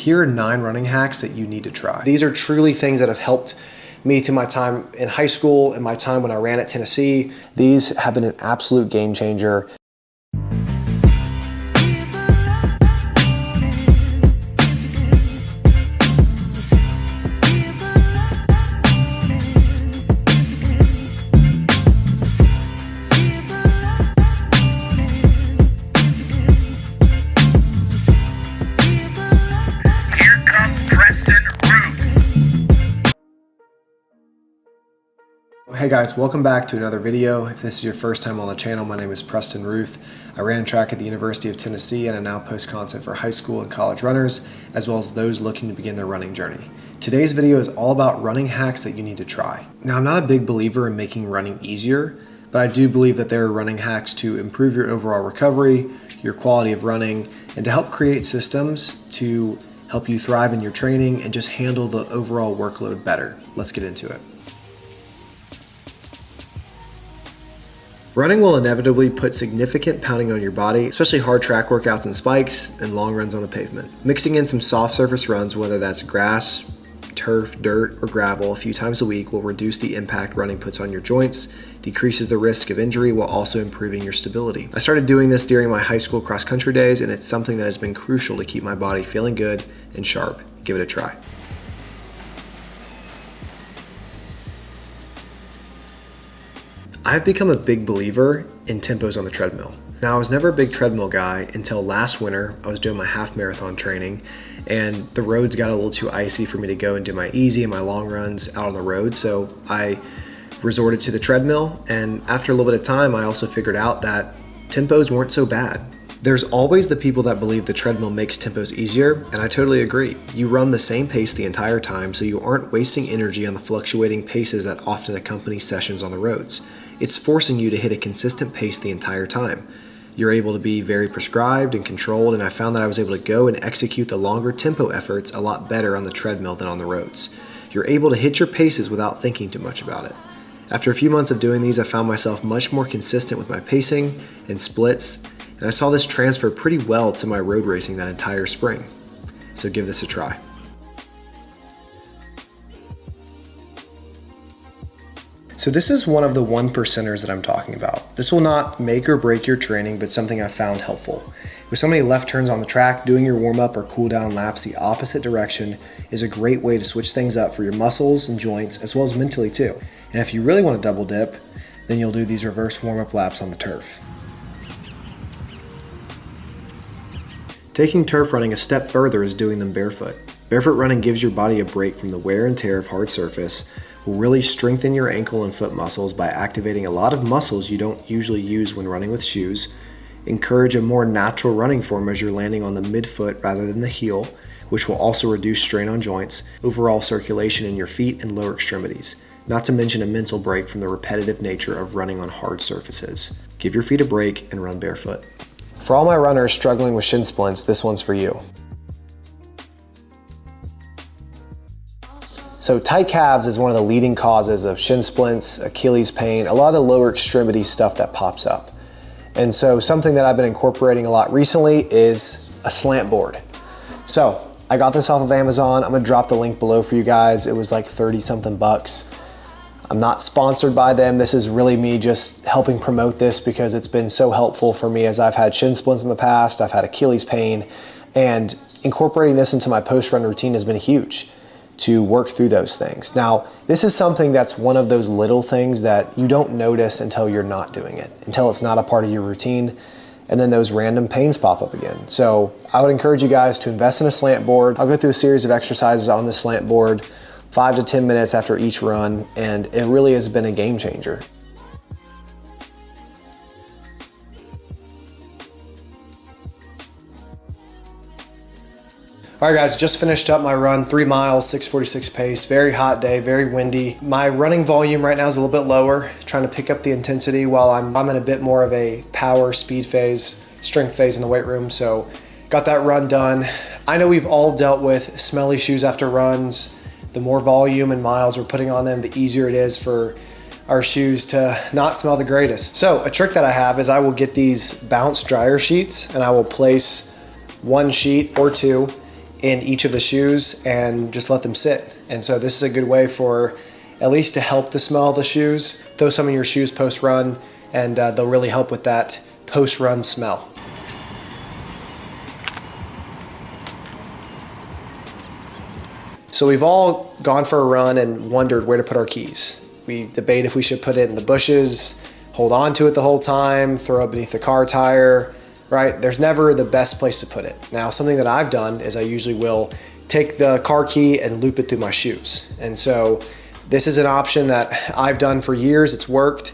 Here are 9 running hacks that you need to try. These are truly things that have helped me through my time in high school and my time when I ran at Tennessee. These have been an absolute game changer. Hey guys, welcome back to another video. If this is your first time on the channel, my name is Preston Ruth. I ran track at the University of Tennessee and I now post content for high school and college runners, as well as those looking to begin their running journey. Today's video is all about running hacks that you need to try. Now, I'm not a big believer in making running easier, but I do believe that there are running hacks to improve your overall recovery, your quality of running, and to help create systems to help you thrive in your training and just handle the overall workload better. Let's get into it. Running will inevitably put significant pounding on your body, especially hard track workouts and spikes and long runs on the pavement. Mixing in some soft surface runs, whether that's grass, turf, dirt, or gravel a few times a week will reduce the impact running puts on your joints, decreases the risk of injury while also improving your stability. I started doing this during my high school cross country days, and it's something that has been crucial to keep my body feeling good and sharp. Give it a try. I've become a big believer in tempos on the treadmill. Now, I was never a big treadmill guy until last winter. I was doing my half marathon training and the roads got a little too icy for me to go and do my easy and my long runs out on the road. So I resorted to the treadmill, and after a little bit of time, I also figured out that tempos weren't so bad. There's always the people that believe the treadmill makes tempos easier, and I totally agree. You run the same pace the entire time, so you aren't wasting energy on the fluctuating paces that often accompany sessions on the roads. It's forcing you to hit a consistent pace the entire time. You're able to be very prescribed and controlled, and I found that I was able to go and execute the longer tempo efforts a lot better on the treadmill than on the roads. You're able to hit your paces without thinking too much about it. After a few months of doing these, I found myself much more consistent with my pacing and splits, and I saw this transfer pretty well to my road racing that entire spring. So give this a try. So this is one of the 1%ers that I'm talking about. This will not make or break your training, but something I found helpful. With so many left turns on the track, doing your warm up or cool down laps the opposite direction is a great way to switch things up for your muscles and joints, as well as mentally too. And if you really want to double dip, then you'll do these reverse warm up laps on the turf. Taking turf running a step further is doing them barefoot. Barefoot running gives your body a break from the wear and tear of hard surface, will really strengthen your ankle and foot muscles by activating a lot of muscles you don't usually use when running with shoes, encourage a more natural running form as you're landing on the midfoot rather than the heel, which will also reduce strain on joints, overall circulation in your feet and lower extremities, not to mention a mental break from the repetitive nature of running on hard surfaces. Give your feet a break and run barefoot. For all my runners struggling with shin splints, this one's for you. So tight calves is one of the leading causes of shin splints, Achilles pain, a lot of the lower extremity stuff that pops up. And so something that I've been incorporating a lot recently is a slant board. So I got this off of Amazon. I'm gonna drop the link below for you guys. It was like 30 something bucks. I'm not sponsored by them. This is really me just helping promote this because it's been so helpful for me as I've had shin splints in the past, I've had Achilles pain, and incorporating this into my post-run routine has been huge to work through those things. Now, this is something that's one of those little things that you don't notice until you're not doing it, until it's not a part of your routine, and then those random pains pop up again. So I would encourage you guys to invest in a slant board. I'll go through a series of exercises on the slant board, 5 to 10 minutes after each run, and it really has been a game changer. All right guys, just finished up my run, 3 miles, 6:46 pace, very hot day, very windy. My running volume right now is a little bit lower, trying to pick up the intensity while I'm in a bit more of a power speed phase, strength phase in the weight room. So got that run done. I know we've all dealt with smelly shoes after runs. The more volume and miles we're putting on them, the easier it is for our shoes to not smell the greatest. So a trick that I have is I will get these bounce dryer sheets and I will place one sheet or two in each of the shoes and just let them sit. And so this is a good way for at least to help the smell of the shoes. Throw some in your shoes post-run, and they'll really help with that post-run smell. So we've all gone for a run and wondered where to put our keys. We debate if we should put it in the bushes, hold on to it the whole time, throw it beneath the car tire, right? There's never the best place to put it. Now, something that I've done is I usually will take the car key and loop it through my shoes. And so this is an option that I've done for years. It's worked.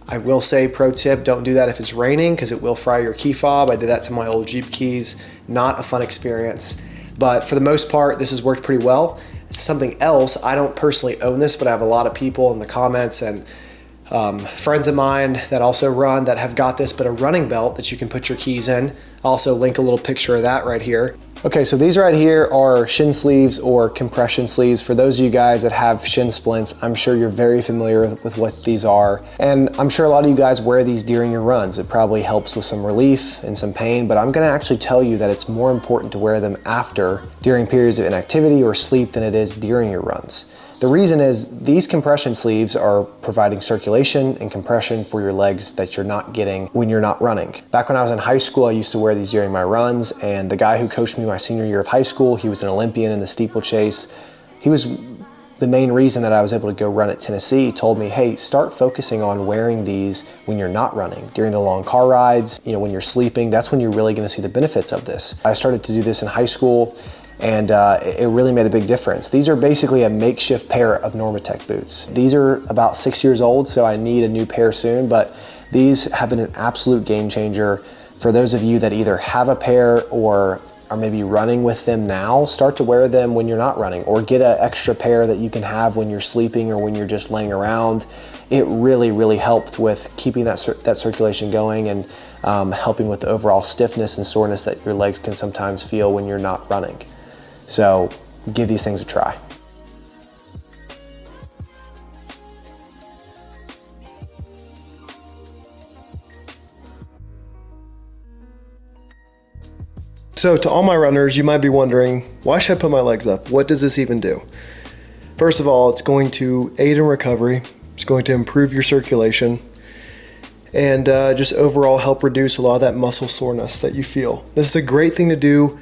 I will say, pro tip, don't do that if it's raining because it will fry your key fob. I did that to my old Jeep keys. Not a fun experience. But for the most part, this has worked pretty well. Something else, I don't personally own this, but I have a lot of people in the comments and friends of mine that also run that have got this, but a running belt that you can put your keys in. I'll also link a little picture of that right here. Okay, so these right here are shin sleeves or compression sleeves. For those of you guys that have shin splints, I'm sure you're very familiar with what these are. And I'm sure a lot of you guys wear these during your runs. It probably helps with some relief and some pain, but I'm gonna actually tell you that it's more important to wear them after, during periods of inactivity or sleep than it is during your runs. The reason is these compression sleeves are providing circulation and compression for your legs that you're not getting when you're not running. Back when I was in high school, I used to wear these during my runs, and the guy who coached me my senior year of high school, he was an Olympian in the steeplechase. He was the main reason that I was able to go run at Tennessee. He told me, hey, start focusing on wearing these when you're not running. During the long car rides, when you're sleeping, that's when you're really gonna see the benefits of this. I started to do this in high school, and it really made a big difference. These are basically a makeshift pair of Normatec boots. These are about 6 years old, so I need a new pair soon, but these have been an absolute game changer. For those of you that either have a pair or are maybe running with them now, start to wear them when you're not running, or get an extra pair that you can have when you're sleeping or when you're just laying around. It really, really helped with keeping that circulation going and helping with the overall stiffness and soreness that your legs can sometimes feel when you're not running. So give these things a try. So to all my runners, you might be wondering, why should I put my legs up? What does this even do? First of all, it's going to aid in recovery. It's going to improve your circulation and just overall help reduce a lot of that muscle soreness that you feel. This is a great thing to do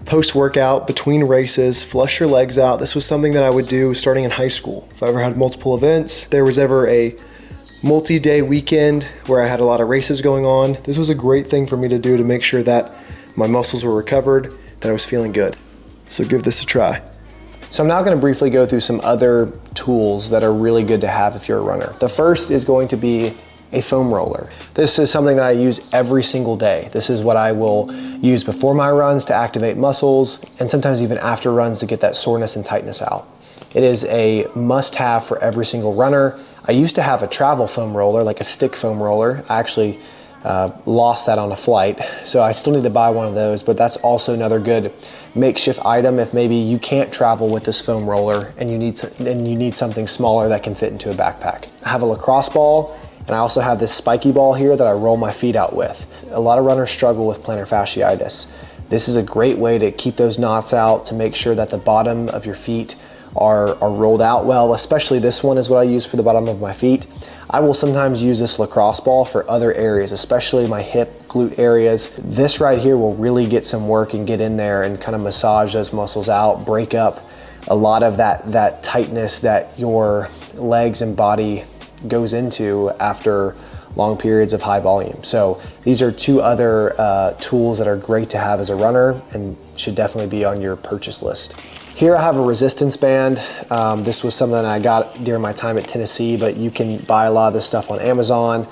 post-workout, between races, flush your legs out. This was something that I would do starting in high school. If I ever had multiple events, there was ever a multi-day weekend where I had a lot of races going on, this was a great thing for me to do to make sure that my muscles were recovered, that I was feeling good. So give this a try. So I'm now gonna briefly go through some other tools that are really good to have if you're a runner. The first is going to be a foam roller. This is something that I use every single day. This is what I will use before my runs to activate muscles, and sometimes even after runs to get that soreness and tightness out. It is a must-have for every single runner. I used to have a travel foam roller, like a stick foam roller. I actually lost that on a flight, so I still need to buy one of those, but that's also another good makeshift item if maybe you can't travel with this foam roller and you need something smaller that can fit into a backpack. I have a lacrosse ball, and I also have this spiky ball here that I roll my feet out with. A lot of runners struggle with plantar fasciitis. This is a great way to keep those knots out, to make sure that the bottom of your feet are rolled out well, especially this one is what I use for the bottom of my feet. I will sometimes use this lacrosse ball for other areas, especially my hip, glute areas. This right here will really get some work and get in there and kind of massage those muscles out, break up a lot of that tightness that your legs and body goes into after long periods of high volume. So these are two other tools that are great to have as a runner and should definitely be on your purchase list. Here I have a resistance band. This was something that I got during my time at Tennessee, but you can buy a lot of this stuff on Amazon.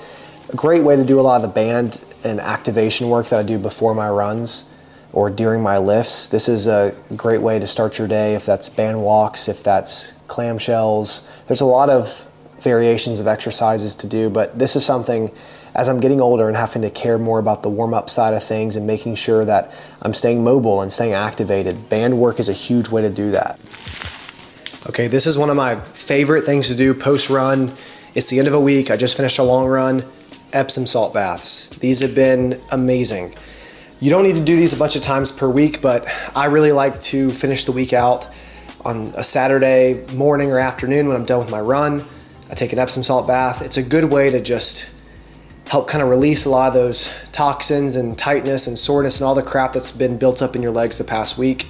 A great way to do a lot of the band and activation work that I do before my runs or during my lifts. This is a great way to start your day, if that's band walks, if that's clamshells. There's a lot of variations of exercises to do, but this is something, as I'm getting older and having to care more about the warm-up side of things and making sure that I'm staying mobile and staying activated, band work is a huge way to do that. Okay, this is one of my favorite things to do post-run. It's the end of a week, I just finished a long run, Epsom salt baths. These have been amazing. You don't need to do these a bunch of times per week, but I really like to finish the week out on a Saturday morning or afternoon when I'm done with my run. I take an Epsom salt bath. It's a good way to just help kind of release a lot of those toxins and tightness and soreness and all the crap that's been built up in your legs the past week.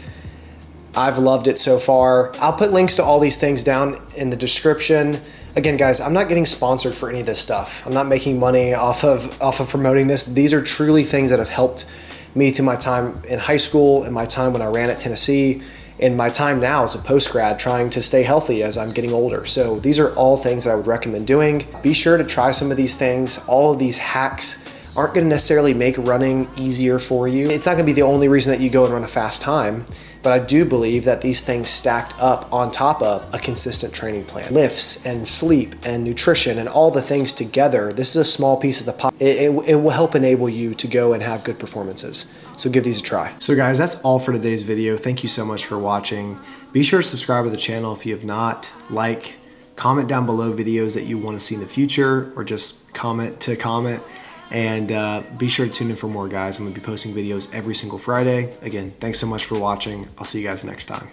I've loved it so far. I'll put links to all these things down in the description. Again, guys, I'm not getting sponsored for any of this stuff. I'm not making money off of promoting this. These are truly things that have helped me through my time in high school and my time when I ran at Tennessee and my time now as a post-grad trying to stay healthy as I'm getting older. So these are all things that I would recommend doing. Be sure to try some of these things. All of these hacks aren't gonna necessarily make running easier for you. It's not gonna be the only reason that you go and run a fast time, but I do believe that these things stacked up on top of a consistent training plan. Lifts and sleep and nutrition and all the things together, this is a small piece of the pie. It will help enable you to go and have good performances. So give these a try. So guys, that's all for today's video. Thank you so much for watching. Be sure to subscribe to the channel if you have not. Like, comment down below videos that you want to see in the future, or just comment to comment. And be sure to tune in for more, guys. I'm gonna be posting videos every single Friday. Again, thanks so much for watching. I'll see you guys next time.